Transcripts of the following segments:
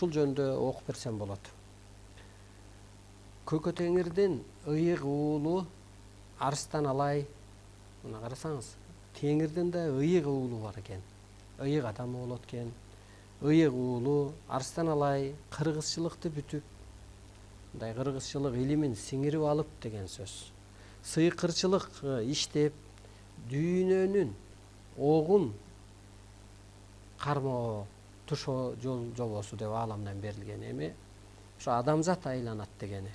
ушул жөнүндө окуп берсем болот. Көкө теңирдин ыйык уулу Арстан Алай, мына карасаңыз, теңирдин да ыйык уулу бар экен. Ыйык адам болот экен. Ыйык уулу Арстан Алай кыргызчылыкты бүтүп, мындай кыргызчылык илимин сиңирип алып деген сөз. Сыйкырчылык иштеп, дүйнөнүн огун кармоо тушоо жол жобосу деп ааламдан берилген эми ошо адамзат айланат дегени.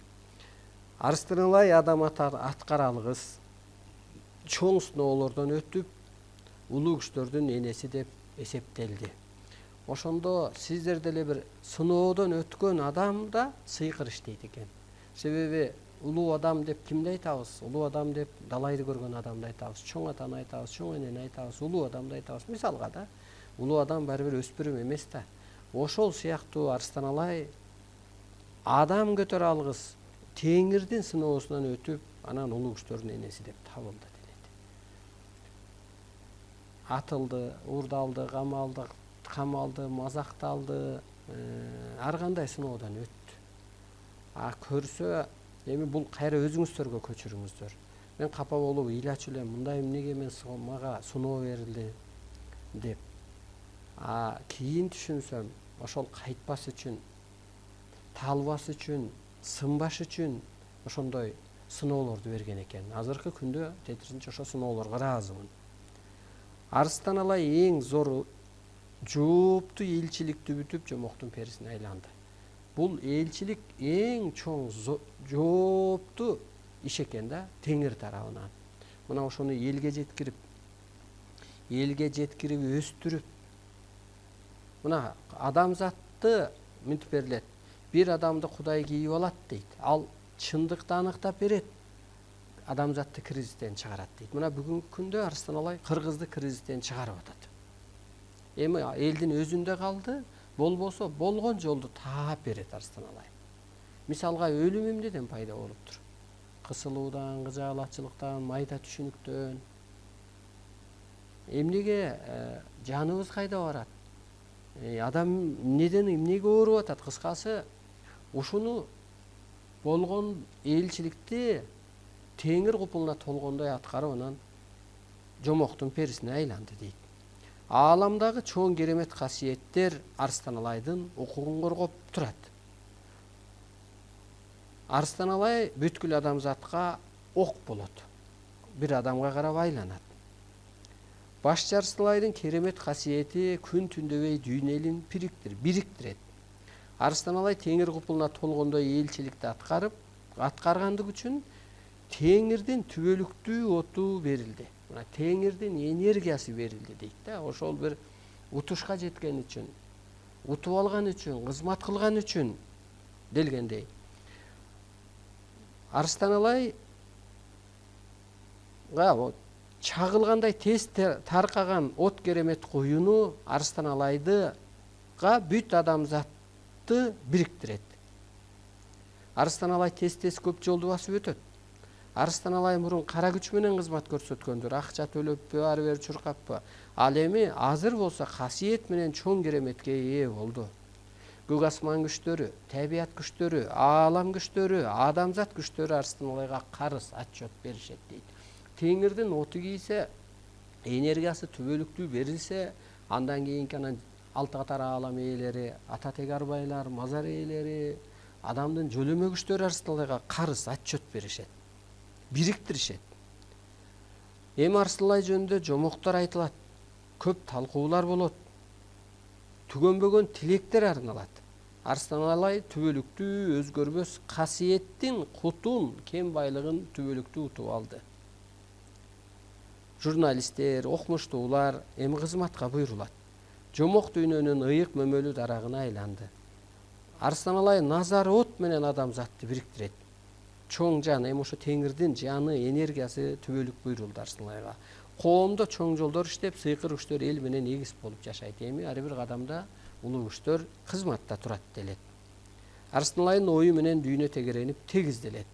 Арстан Алай адам аткара алгыс, чоң сыноолордон өтүп, улуу күчтөрдүн энеси деп эсептелди. Ошондо сиздер деле бир сыноодон өткөн адам да сыйкыр иштейт экен. Себеби улуу адам деп кимди айтабыз? Улуу адам деп далайды көргөн адамды айтабыз, чоң атаны айтабыз, чоң энени айтабыз, улуу адамды айтабыз. Мисалга да, улуу адам баары бир өспүрүм эмес да. Ошол сыяктуу Арстан Алай адам көтөрө алгыс, теңирдин сыноосунан өтүп, анан улуу күчтөрдүн энеси деп табылды делет. Атылды, уурдалды, камалды, мазакталды, ар кандай сыноодон өттү. Көрсө, эми бул кайра өзүңүздөргө көчүрүңүздөр. Мен капа болуп ыйлачу элем, мындай эмнеге мага сыноо берилди деп. Кийин түшүнсөм, ошол кайтпас үчүн, талбас үчүн, сынбаш үчүн ошондой сыноолорду берген экен. Азыркы күндө жетиринче ошо сыноолорго ыраазымын. Арстан Алай эң зор жооптуу элчиликти бүтүп, жомоктун перисине айланды. Бул элчилик эң чоң жооптуу иш экен да, теңир тарабынан. Мына ошону элге жеткирип өстүрүп, мына адамзатты мынтип берилет. Бир адамды Кудай кийип алат дейт. Ал чындыкты аныктап берет, адамзатты кризистен чыгарат дейт. Мына бүгүнкү күндө Арстан Алай кыргызды кризистен чыгарып атат. Эми элдин өзүндө калды, болбосо болгон жолду таап берет Арстан Алай. Мисалга өлүм эмнеден пайда болуптур? Кысылуудан, кыжаалатчылыктан, майда түшүнүктөн. Эмнеге жаныбыз кайда барат? Адам эмнеге ооруп атат? Кыскасы, ушуну болгон элчиликти теңир купулуна толгондой аткарып, анан жомоктун перисине айланды дейт. Ааламдагы чоң керемет касиеттер Арстан Алайдын укугун коргоп турат. Арстан Алай бүткүл адамзатка ок болот. Бир адамга карап айланат. Башчы Арстан Алайдын керемет касиети күн түндөбөй дүйнө элин бириктирет. Арстан Алай теңир купулуна толгондой элчиликти аткаргандыгы үчүн теңирдин түбөлүктүү оту берилди. Мына теңирдин энергиясы берилди дейт да. Ошол бир утушка жеткен үчүн, утуп алган үчүн, кызмат кылган үчүн делгендей. Арстан Алай чагылгандай тез таркаган от керемет куюну Арстан Алайдыга бүт адамзатты бириктирет. Арстан Алай тез көп жолду басып өтөт. Арстан Алай мурун кара күч менен кызмат көрсөткөндүр, акча төлөппү, ары бери чуркаппы. Ал эми азыр болсо касиет менен чоң кереметке ээ болду. Көк асман күчтөрү, табият күчтөрү, аалам күчтөрү, адамзат күчтөрү Арстан Алайга карыз отчет беришет дейт. Теңирдин оту кийсе, энергиясы түбөлүктүү берилсе, андан кийинки алты катар аалам ээлери, ата тег арбайлар, мазар ээлери, адамдын жөлөмө күчтөрү Арстан Алайга карыз отчет беришет, бириктиришет. Эми Арстан Алай жөнүндө жомоктор айтылат, көп талкуулар болот, түгөнбөгөн тилектер арналат. Арстан Алай түбөлүктүү, өзгөрбөс касиеттин кутун, кем байлыгын түбөлүктүү утуп алды. Журналисттер, окумуштуулар эми кызматка буйрулат. Жомок дүйнөнүн ыйык мөмөлүү дарагына айланды. Арстан Алай назар от менен адамзатты бириктирет. Чоң жан, эми ошо теңирдин жаны, энергиясы түбөлүк буйрулду Арстан Алайга. Коомдо чоң жолдор иштеп, сыйкыр күчтөр эл менен эгиз болуп жашайт. Эми ар бир кадамда улуу күчтөр кызматта турат делет. Арстан Алайдын ою менен дүйнө тегеренип тегизделет.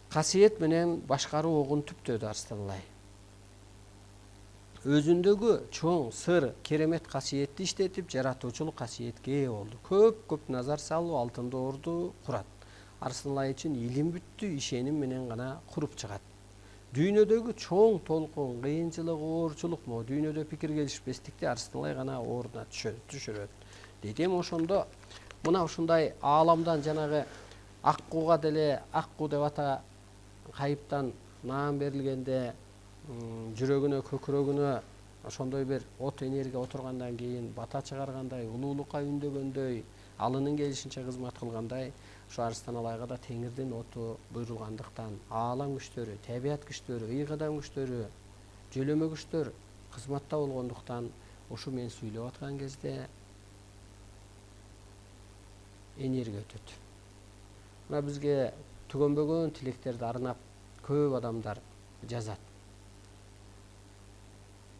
Касиет менен башкаруу огун түптөдү Арстан Алай. өзүндөгү чоң сыр керемет касиетти иштетип жаратуучулук касиетке ээ болду. Көп назар салып алтын доорду курат. Арсеналай үчүн илим бүттү, ишеним менен гана куруп чыгат. Дүйнөдөгү чоң толкун, кыйынчылык, оорчулук, дүйнөдө пикир келишпестикти Арсеналай гана ордуна түшүрөт. Дейт. Эми ошондо мына ушундай ааламдан жанагы аккууга деле аккуу деп ата кайыптан наам берилгенде жүрөгүнө, көкүрөгүнө ошондой бир от энергия отургандан кийин бата чыгаргандай, улуулукка үндөгөндөй, алынын келишинче кызмат кылгандай, ошо Арстаналайга да Теңирдин оту буйрулгандыктан аалам күчтөрү, табият күчтөрү, ыйкыдам күчтөрү, жөлөмө күчтөр кызматта болгондуктан ушу мен сүйлөп аткан кезде энергия өтөт. Мына бизге түгөнбөгөн тилектерди арнап көп адамдар жазат.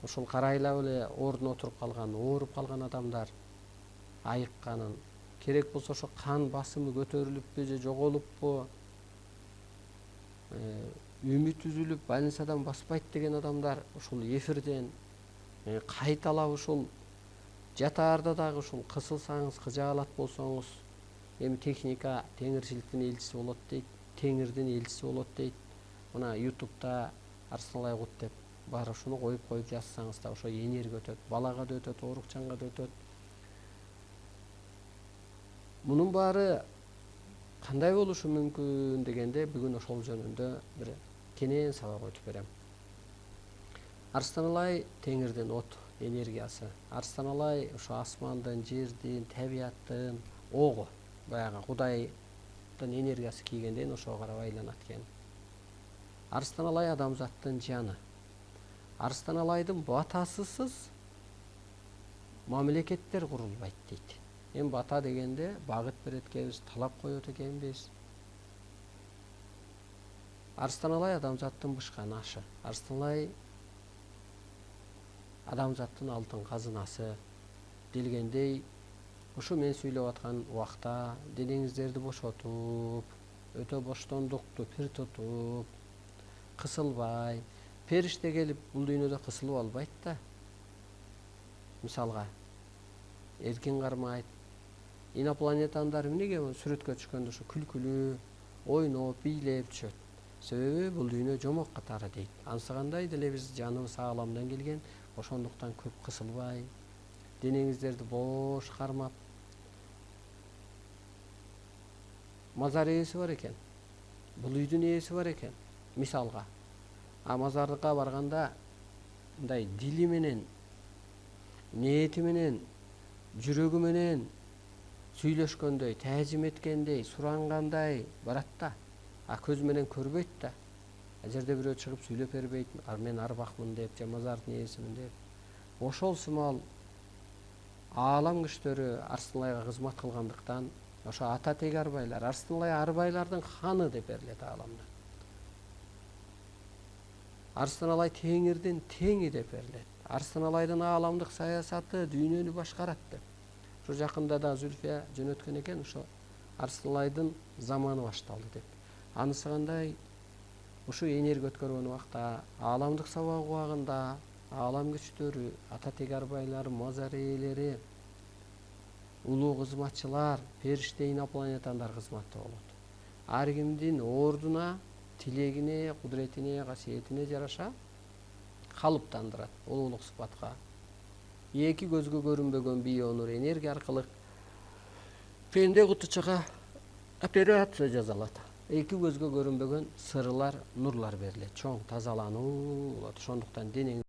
Ошол карайлап эле ордуна отуруп калган, ооруп калган адамдар айыкканын, керек болсо ошо кан басымы көтөрүлүппү же жоголуппу, үмүт үзүлүп больницадан баспайт деген адамдар ушул эфирден кайталап ушул жатаарда дагы ушул кысылсаңыз, кыжаалат болсоңуз, эми техника теңирчиликтин элчиси болот дейт, Теңирдин элчиси болот дейт. Мына ютубта Арсеналай Кут деп бар ушуну коюп жазсаңыз да ошо энергия өтөт, балага да өтөт, оорукчанга да өтөт. Мунун баары кандай болушу мүмкүн дегенде бүгүн ошол жөнүндө бир кенен сабак өтүп берем. Арсеналай Теңирдин от энергиясы. Арсеналай ошо асмандын, жердин, табияттын огу, баягы Кудайдын энергиясы кийгенден ошого карап айланат экен. Арсеналай адамзаттын жаны. Арсеналайдын батасысыз мамлекеттер курулбайт дейт. Эми бата дегенде багыт берет экенбиз, талап коет экенбиз. Арсеналай адамзаттын бышкан ашы. Арсеналай адамзаттын алтын казынасы. Делгендей, ушу мен сүйлөп аткан убакта денеңиздерди бошотуп, өтө боштондукту пир тутуп, кысылбай, периште келип бул дүйнөдө кысылып албайт да. Мисалга, эркин кармайт. Инопланетяндар эмнеге сүрөткө түшкөндө ушу күлкүлүү, ойноп, бийлеп түшөт? Себеби бул дүйнө жомок катары дейт. Ансыгандай деле биз жаныбыз ааламдан келген, ошондуктан көп кысылбай, денеңиздерди бош кармап, мазар ээси бар экен, бул үйдүн ээси бар экен. Мисалга, мазарга барганда мындай дили менен, ниети менен, жүрөгү менен сүйлөшкөндөй, таазим эткендей, сурангандай барат да. Көз менен көрбөйт да. Жерде бирөө чыгып сүйлөп бербейт, мен арбакмын деп, же мазардын ээсимин деп. Ошол сымал аалам күчтөрү Арсеналайга кызмат кылгандыктан ошо ата теги арбайлар, Арсеналай арбайлардын ханы деп берилет ааламда. Арсеналай Теңирдин теңи деп берилет. Арсеналайдын ааламдык саясаты дүйнөнү башкарат деп. Ошо жакында да Зүлфия жөнөткөн экен, ошо Арсеналайдын заманы башталды деп. Анысы кандай? Ушу энергия өткөргөн убакта, ааламдык сабак убагында аалам күчтөрү, ата теги арбайлар, мазар ээлери, улуу кызматчылар, периште инопланетяндар кызматта болот. Ар кимдин ордуна, тилегине, кудуретине, касиетине жараша калыптандырат улуулук сыпатка. Эки көзгө көрүнбөгөн бийонур энергия аркылуу пенде кутучуга операция жасалат. Эки көзгө көрүнбөгөн сырлар, нурлар берилет. Чоң тазалануу болот. Ошондуктан денең